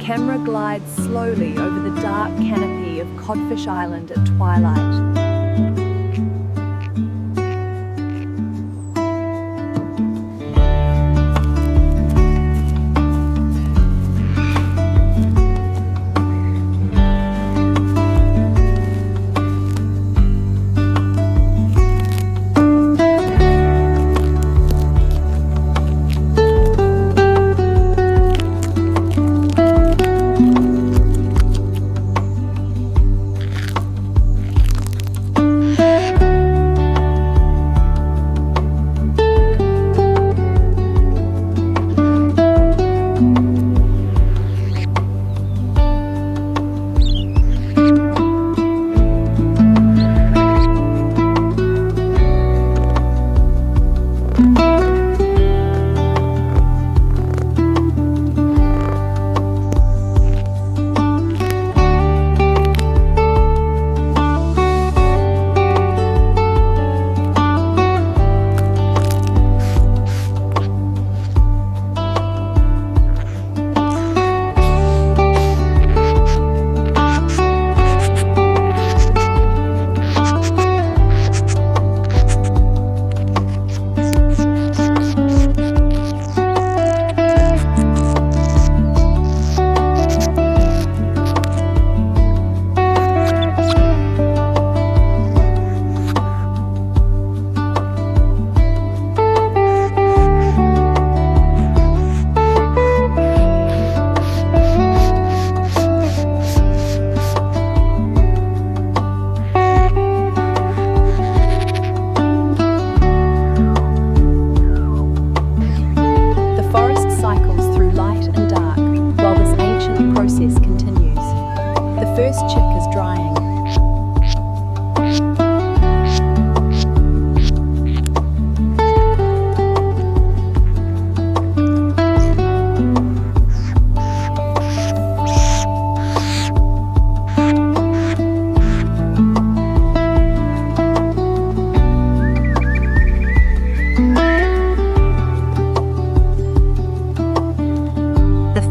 camera glides slowly over the dark canopy of Codfish Island at twilight.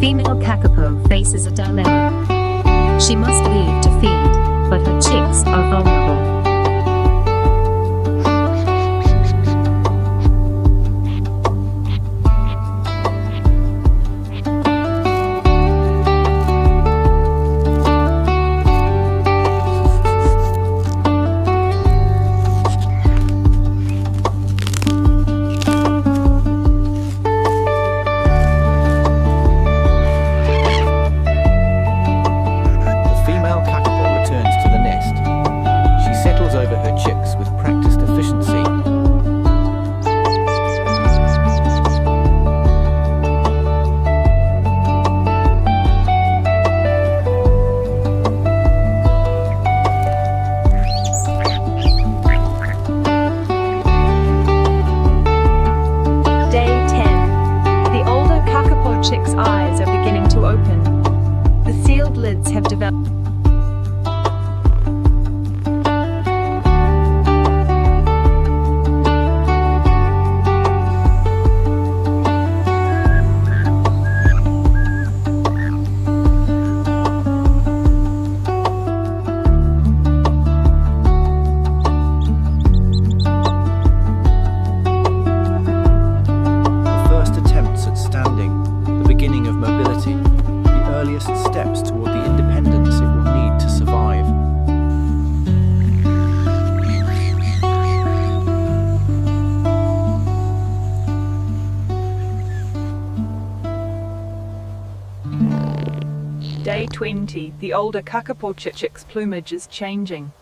Female Kakapo faces a dilemma. She must leave to feed, but her chicks are vulnerable. Chick's eyes are beginning to open. The sealed lids have developed. Steps toward the independence it will need to survive. Day 20. The older Kakapo chick's plumage is changing.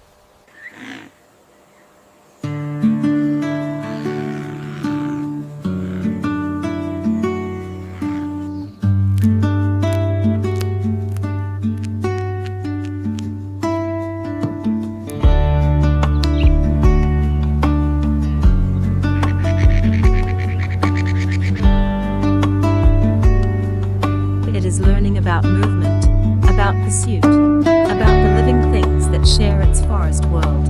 Learning about movement, about pursuit, about the living things that share its forest world.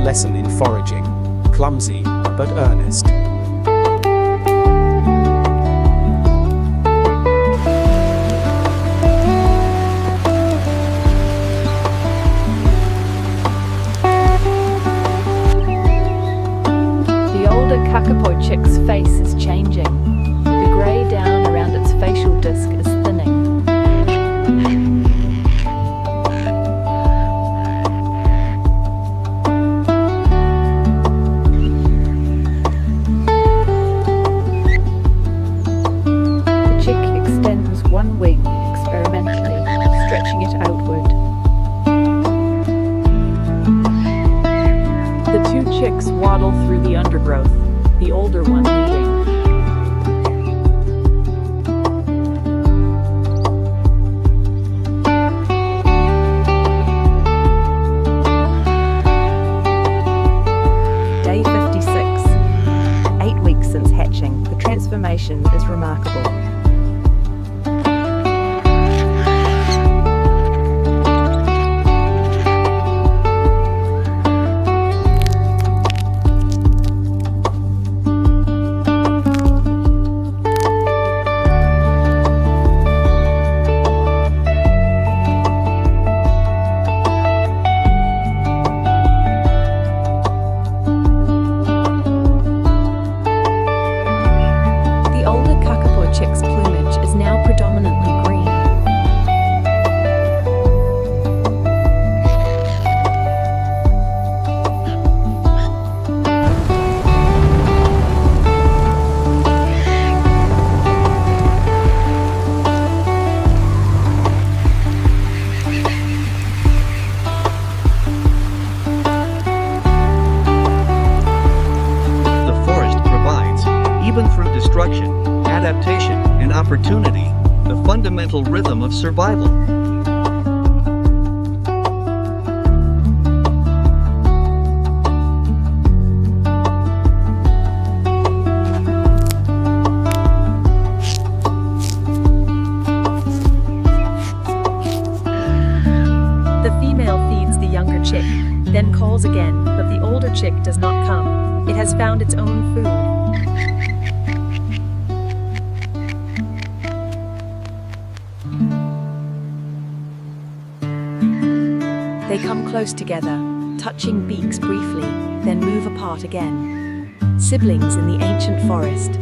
lesson in foraging, clumsy but earnest. The older Kakapo chick's face is changing. The grey down around its facial disc is thinning. The chick extends one wing experimentally, stretching it outward. The two chicks waddle through the undergrowth, the older one leading. Day 56. 8 weeks since hatching, the transformation is remarkable. The older Kakapo chick's plumage is now predominantly green. The forest provides, even through destruction, adaptation, and opportunity, the fundamental rhythm of survival. The female feeds the younger chick, then calls again, but the older chick does not come. It has found its own food. They come close together, touching beaks briefly, then move apart again. Siblings in the ancient forest.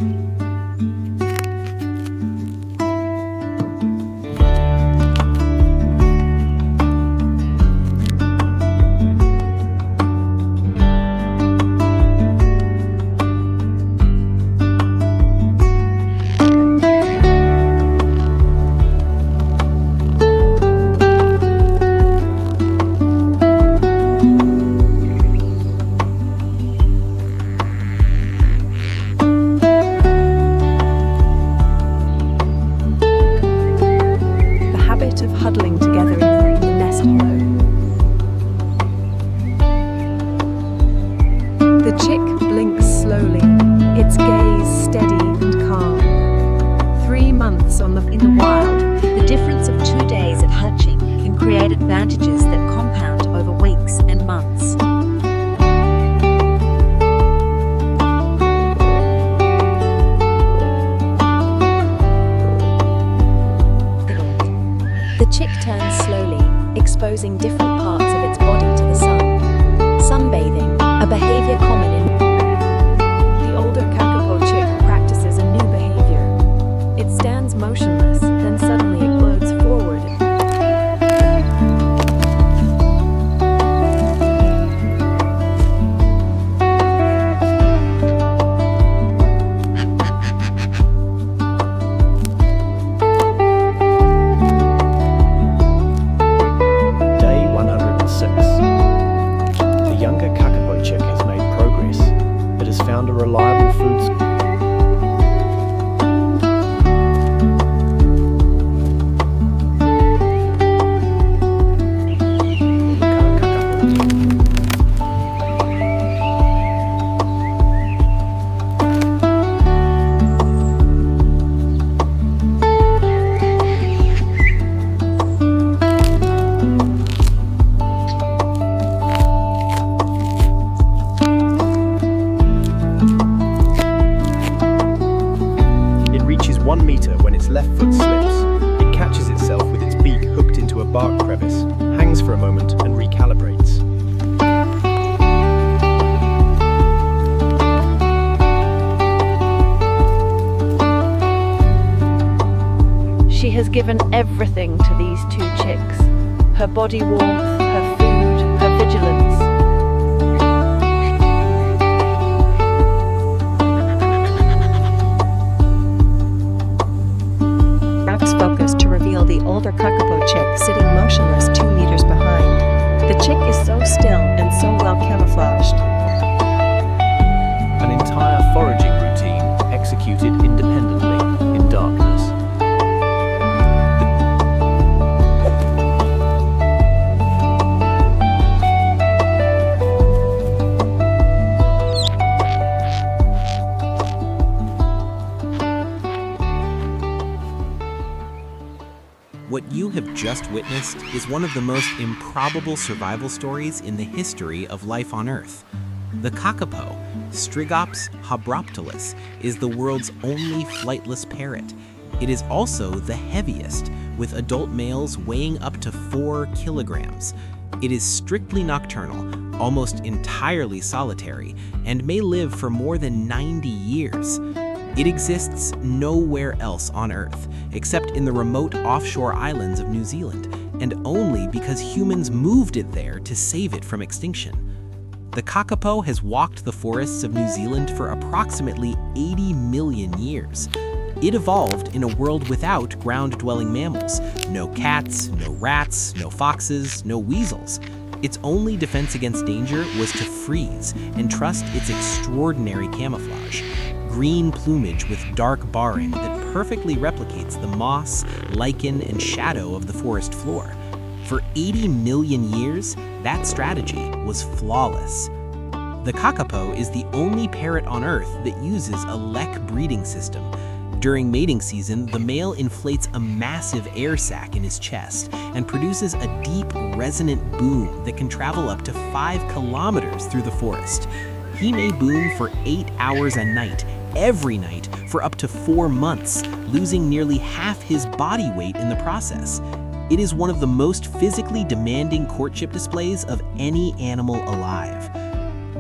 given everything to these two chicks. Her body warmth, her food, her vigilance. Rocks focus to reveal the older Kakapo chick sitting motionless 2 meters behind. The chick is so still and so well camouflaged. An entire foraging routine executed independently in darkness. What you have just witnessed is one of the most improbable survival stories in the history of life on Earth. The Kakapo, Strigops habroptilus, is the world's only flightless parrot. It is also the heaviest, with adult males weighing up to 4 kilograms. It is strictly nocturnal, almost entirely solitary, and may live for more than 90 years. It exists nowhere else on Earth, except in the remote offshore islands of New Zealand, and only because humans moved it there to save it from extinction. The Kakapo has walked the forests of New Zealand for approximately 80 million years. It evolved in a world without ground-dwelling mammals. No cats, no rats, no foxes, no weasels. Its only defense against danger was to freeze and trust its extraordinary camouflage. Green plumage with dark barring that perfectly replicates the moss, lichen, and shadow of the forest floor. For 80 million years, that strategy was flawless. The Kakapo is the only parrot on Earth that uses a lek breeding system. During mating season, the male inflates a massive air sac in his chest and produces a deep, resonant boom that can travel up to 5 kilometers through the forest. He may boom for 8 hours a night, every night for up to 4 months, losing nearly half his body weight in the process. It is one of the most physically demanding courtship displays of any animal alive.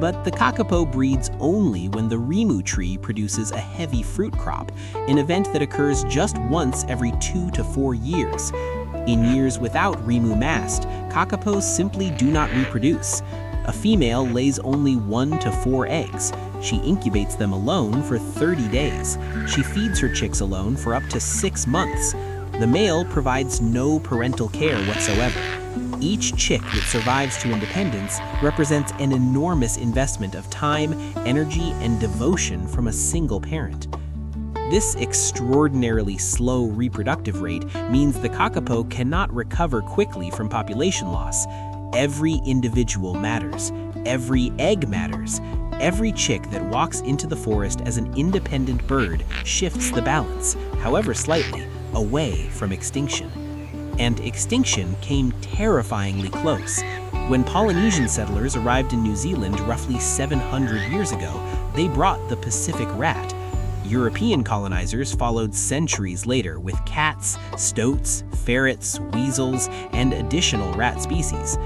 But the Kakapo breeds only when the rimu tree produces a heavy fruit crop, an event that occurs just once every 2 to 4 years. In years without rimu mast, Kakapos simply do not reproduce. A female lays only 1 to 4 eggs. She incubates them alone for 30 days. She feeds her chicks alone for up to 6 months. The male provides no parental care whatsoever. Each chick that survives to independence represents an enormous investment of time, energy, and devotion from a single parent. This extraordinarily slow reproductive rate means the Kakapo cannot recover quickly from population loss. Every individual matters. Every egg matters. Every chick that walks into the forest as an independent bird shifts the balance, however slightly, away from extinction. And extinction came terrifyingly close. When Polynesian settlers arrived in New Zealand roughly 700 years ago, they brought the Pacific rat. European colonizers followed centuries later with cats, stoats, ferrets, weasels, and additional rat species.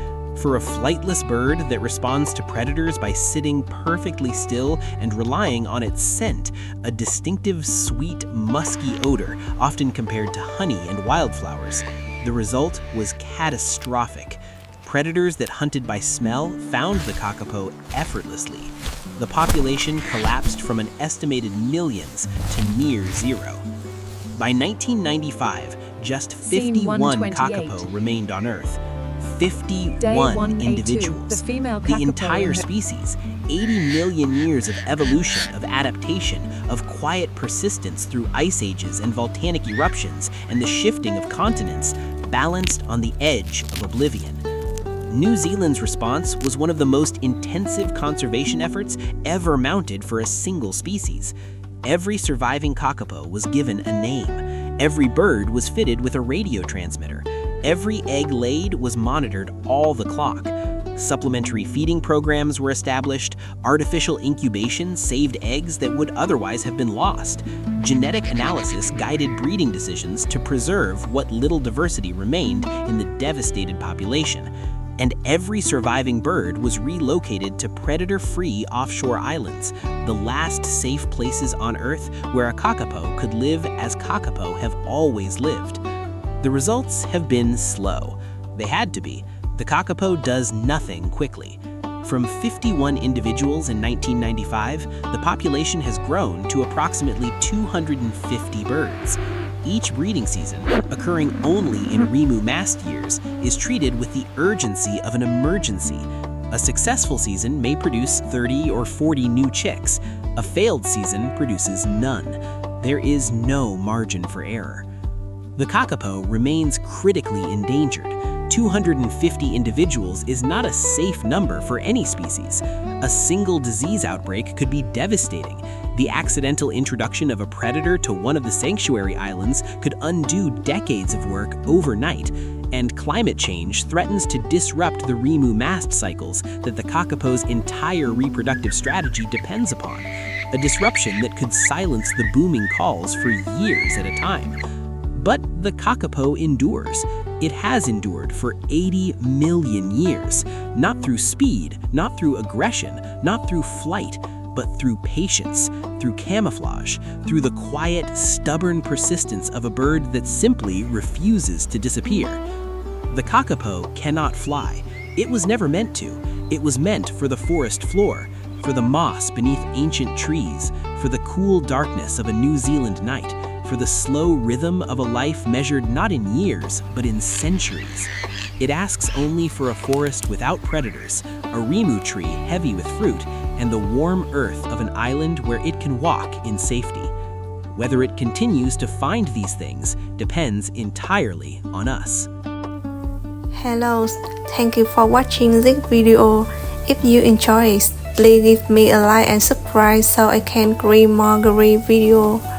For a flightless bird that responds to predators by sitting perfectly still and relying on its scent, a distinctive, sweet, musky odor, often compared to honey and wildflowers, the result was catastrophic. Predators that hunted by smell found the Kakapo effortlessly. The population collapsed from an estimated millions to near zero. By 1995, just 51 Kakapo remained on Earth. 51 individuals. The entire species, 80 million years of evolution, of adaptation, of quiet persistence through ice ages and volcanic eruptions, and the shifting of continents, balanced on the edge of oblivion. New Zealand's response was one of the most intensive conservation efforts ever mounted for a single species. Every surviving Kakapo was given a name. Every bird was fitted with a radio transmitter. Every egg laid was monitored all the clock. Supplementary feeding programs were established. Artificial incubation saved eggs that would otherwise have been lost. Genetic analysis guided breeding decisions to preserve what little diversity remained in the devastated population. And every surviving bird was relocated to predator-free offshore islands, the last safe places on Earth where a Kakapo could live as Kakapo have always lived. The results have been slow. They had to be. The kakapo does nothing quickly. From 51 individuals in 1995, the population has grown to approximately 250 birds. Each breeding season, occurring only in Whenua mast years, is treated with the urgency of an emergency. A successful season may produce 30 or 40 new chicks. A failed season produces none. There is no margin for error. The kakapo remains critically endangered. 250 individuals is not a safe number for any species. A single disease outbreak could be devastating. The accidental introduction of a predator to one of the sanctuary islands could undo decades of work overnight, and climate change threatens to disrupt the Whenua mast cycles that the kakapo's entire reproductive strategy depends upon, a disruption that could silence the booming calls for years at a time. But the kakapo endures. It has endured for 80 million years, not through speed, not through aggression, not through flight, but through patience, through camouflage, through the quiet, stubborn persistence of a bird that simply refuses to disappear. The kakapo cannot fly. It was never meant to. It was meant for the forest floor, for the moss beneath ancient trees, for the cool darkness of a New Zealand night, for the slow rhythm of a life measured not in years, but in centuries. It asks only for a forest without predators, a Whenua tree heavy with fruit, and the warm earth of an island where it can walk in safety. Whether it continues to find these things depends entirely on us. Hello, thank you for watching this video. If you enjoy it, please give me a like and subscribe so I can create more great videos.